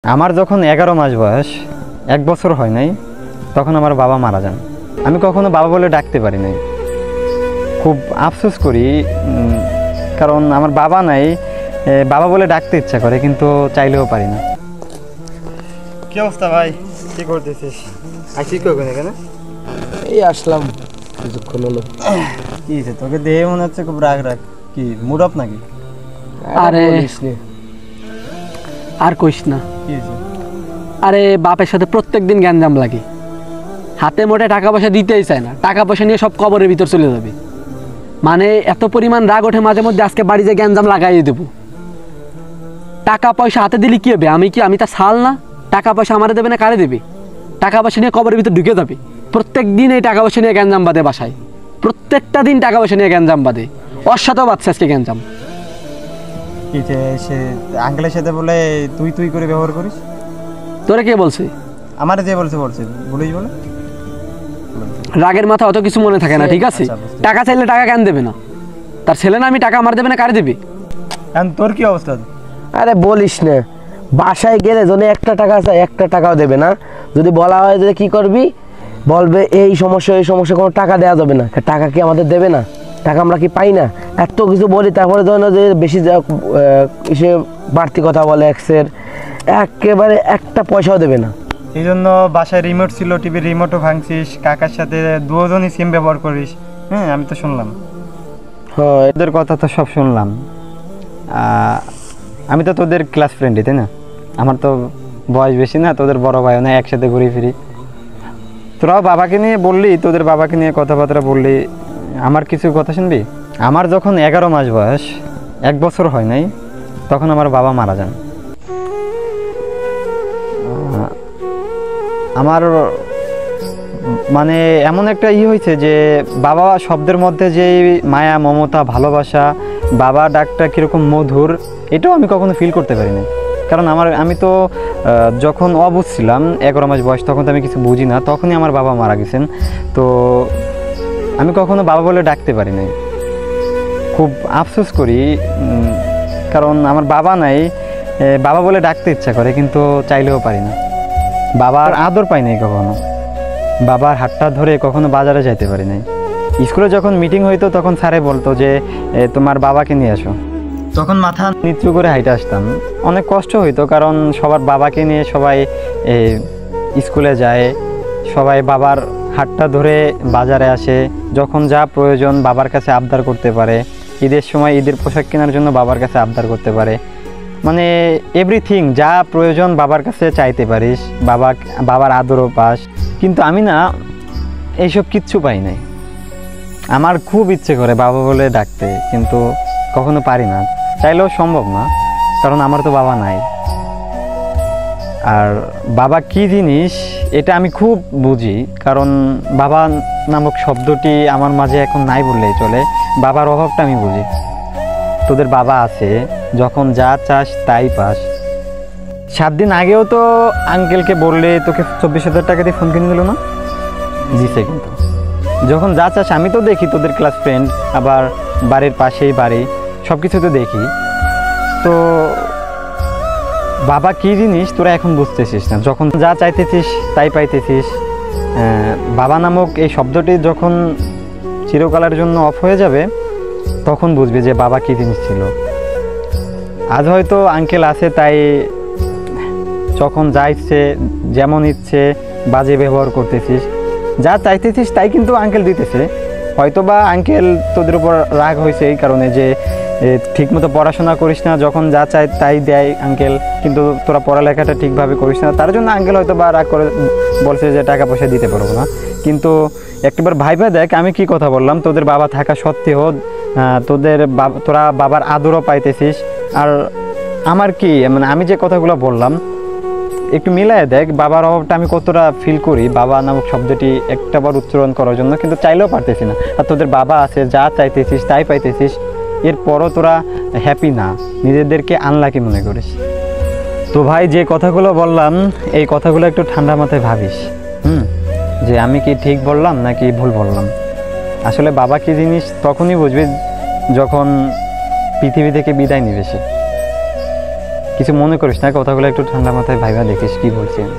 আমার যখন 11 মাস বয়স, 1 বছর হয় নাই, তখন আমার বাবা মারা যান। আমি কখনো বাবা বলে ডাকতে পারি নাই। খুব আফসোস করি, কারণ আমার বাবা নাই। বাবা বলে ডাকতে ইচ্ছা করে, কিন্তু চাইলেও পারি না। কি অবস্থা ভাই? কি করতেছিস? আসিস কখন এখানে? এই আসলাম কিছুক্ষণ হলো। কি হয়েছে তোকে? দেহে মনে হচ্ছে খুব রাগ রাগ। কি মুড অফ নাকি? আরে আর কইস না। কি হয়েছে? আরে বাপের সাথে প্রত্যেকদিন গ্যাঞ্জাম লাগে। হাতে মোটে টাকা পয়সা দিতেই চায় না, টাকা পয়সা নিয়ে সব কবরের ভিতর চলে যাবে। মানে এত পরিমাণ রাগ ওঠে মাঝে মধ্যে, আজকে বাড়ি যে গ্যাঞ্জাম লাগাইয়ে দেবো। টাকা পয়সা হাতে দিলে কি হবে? আমি তা ছাল না? টাকা পয়সা আমারে দেবে না কারে দেবে? টাকা পয়সা নিয়ে কবরের ভিতর ঢুকে যাবে। প্রত্যেক দিন এই টাকা পয়সা নিয়ে গ্যাঞ্জাম বাঁধে বাসায়, প্রত্যেকটা দিন টাকা পয়সা নিয়ে গ্যাঞ্জাম বাঁধে। ওর সাথেও বাচ্চা আজকে গ্যাঞ্জাম। কি সে আঙ্কেলের সাথে বলে তুই তুই করে ব্যবহার করিস? তোরা কে বলছে? আমার যে বলছে বলিস বলে। রাগের মাথা অত কিছু মনে থাকে না, ঠিক আছে? টাকা চাইলে টাকা কেন দেবে না? তার ছেলে না? আমি টাকা আমার দেবে না কারে দেবে? এখন তোর কি অবস্থা? আরে বলিস না, বাসায় গেলে যদি একটা টাকা চাই, একটা টাকাও দেবে না। যদি বলা হয় যে কি করবি, বলবে এই সমস্যা কোনো টাকা দেওয়া যাবে না। টাকা কি আমাদের দেবে না? টাকা আমরা কি পাই না? এত কিছু বলি, তারপরে ধরো যে বেশি সে বাড়তি কথা বলে, একেবারে একটা পয়সাও দেবে না। এই জন্য বাসায় রিমোট ছিল, টিভির রিমোটও ভাঙছিস, কাকার সাথে দুজনই সিম ব্যবহার করিস। হ্যাঁ, আমি তো শুনলাম। হ্যাঁ, তোদের কথা তো সব শুনলাম। আমি তো তোদের ক্লাস ফ্রেন্ডই, তাই না? আমার তো বয়স বেশি না, তোদের বড় ভাইও না, একসাথে ঘুরে ফিরি। তোরাও বাবাকে নিয়ে বললি, তোদের বাবাকে নিয়ে কথাবার্তা বললি, আমার কিছু কথা শুনবি? আমার যখন 11 মাস বয়স, 1 বছর হয় নাই, তখন আমার বাবা মারা যান। আমার মানে এমন একটা হয়েছে যে বাবা শব্দের মধ্যে যে মায়া, মমতা, ভালোবাসা, বাবা ডাকটা কীরকম মধুর, এটাও আমি কখনো ফিল করতে পারিনি। কারণ আমি তো যখন অবুঝ ছিলাম, 11 মাস বয়স, তখন তো আমি কিছু বুঝি না, তখনই আমার বাবা মারা গেছেন। তো আমি কখনো বাবা বলে ডাকতে পারি নাই। খুব আফসোস করি, কারণ আমার বাবা নাই। বাবা বলে ডাকতে ইচ্ছা করে, কিন্তু চাইলেও পারি না। বাবার আদর পাই নাই কখনো। বাবার হাতটা ধরে কখনো বাজারে যাইতে পারি নাই। স্কুলে যখন মিটিং হইতো, তখন স্যারে বলতো যে তোমার বাবাকে নিয়ে আসো। তখন মাথা নিচু করে হাইটে আসতাম। অনেক কষ্ট হইতো, কারণ সবার বাবাকে নিয়ে সবাই স্কুলে যায়, সবাই বাবার হাতটা ধরে বাজারে আসে। যখন যা প্রয়োজন বাবার কাছে আবদার করতে পারে। ঈদের সময় ঈদের পোশাক কেনার জন্য বাবার কাছে আবদার করতে পারে। মানে এভরিথিং যা প্রয়োজন বাবার কাছে চাইতে পারিস, বাবার আদরও পাস। কিন্তু আমি না, এইসব কিচ্ছু পাই নাই। আমার খুব ইচ্ছে করে বাবা বলে ডাকতে, কিন্তু কখনো পারি না, চাইলেও সম্ভব না, কারণ আমার তো বাবা নাই। আর বাবা কি জিনিস এটা আমি খুব বুঝি, কারণ বাবা নামক শব্দটি আমার মাঝে এখন নাই বললেই চলে। বাবার অভাবটা আমি বুঝি। তোদের বাবা আছে, যখন যা চাস তাই পাস। 7 দিন আগেও তো আঙ্কেলকে বললে তোকে 24,000 টাকা দিয়ে ফোন কিনে দিল না? দিছে। কিন্তু যখন যা চাস, আমি তো দেখি তোদের ক্লাস ফ্রেন্ড, আবার বাড়ির পাশেই বাড়ি, সব কিছু তো দেখি। তো বাবা কি জিনিস তোরা এখন বুঝতেছিস না। যখন যা চাইতেছিস তাই পাইতেছিস। বাবা নামক এই শব্দটি যখন চিরকালের জন্য অফ হয়ে যাবে, তখন বুঝবি যে বাবা কি জিনিস ছিল। আজ হয়তো আঙ্কেল আছে, তাই যখন যা ইচ্ছে, যেমন ইচ্ছে বাজে ব্যবহার করতেছিস, যা চাইতেছিস তাই কিন্তু আঙ্কেল দিতেছে। হয়তো বা আঙ্কেল তোদের উপর রাগ হয়েছে এই কারণে যে ঠিকমতো পড়াশোনা করিস না, যখন যা চাই তাই দেয় আঙ্কেল, কিন্তু তোরা পড়ালেখাটা ঠিকভাবে করিস না, তার জন্য আঙ্কেল হয়তো বা রাগ করে বলছে যে টাকা পয়সা দিতে পারবো না। কিন্তু একবার ভাইবা দেখ, আমি কি কথা বললাম। তোদের বাবা থাকা সত্ত্বেও তোরা বাবার আদরও পাইতেছিস। আর আমার কি, মানে আমি যে কথাগুলো বললাম একটু মিলাই দেখ, বাবার অভাবটা আমি কতটা ফিল করি বাবা নামক শব্দটি একটাবার উচ্চারণ করার জন্য, কিন্তু চাইলেও পারতেছি না। আর তোদের বাবা আছে, যা চাইতেছিস তাই পাইতেছিস, এরপরও তোরা হ্যাপি না, নিজেদেরকে আনলাকি মনে করিস। তো ভাই, যে কথাগুলো বললাম এই কথাগুলো একটু ঠান্ডা মাথায় ভাবিস, যে আমি কি ঠিক বললাম নাকি ভুল বললাম। আসলে বাবা কি জিনিস তখনই বুঝবি যখন পৃথিবী থেকে বিদায় নিবে সে। কিছু মনে করিস না, কথাগুলো একটু ঠান্ডা মাথায় ভাইবা দেখিস কি বলছি আমি।